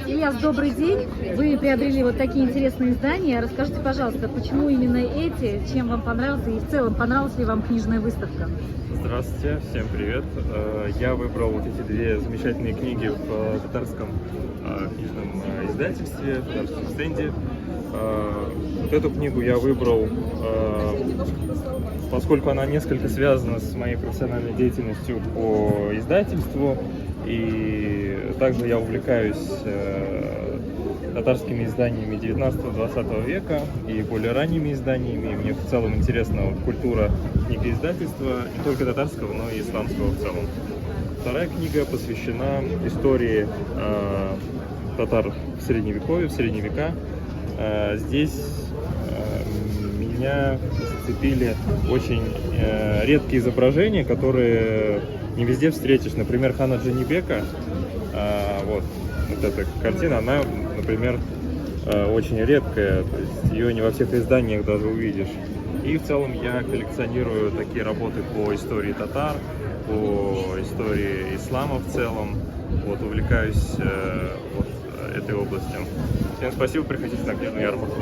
Ильяс, добрый день. Вы приобрели вот такие интересные издания. Расскажите, пожалуйста, почему именно эти, чем вам понравился и в целом понравилась ли вам книжная выставка? Здравствуйте, всем привет. Я выбрал вот эти две замечательные книги в татарском книжном издательстве, в татарском стенде. Вот эту книгу я выбрал, поскольку она несколько связана с моей профессиональной деятельностью по издательству. И также я увлекаюсь татарскими изданиями 19-20 века и более ранними изданиями. И мне в целом интересна вот культура книгоиздательства, не только татарского, но и исламского в целом. Вторая книга посвящена истории татар в Средневековье, в средние века. Здесь меня зацепили очень редкие изображения, которые не везде встретишь. Например, хана Джанибека. Вот эта картина, она, например, очень редкая, то есть ее не во всех изданиях даже увидишь. И в целом я коллекционирую такие работы по истории татар, по истории ислама в целом. Вот, увлекаюсь вот этой областью. Всем спасибо, приходите на книжную ярмарку.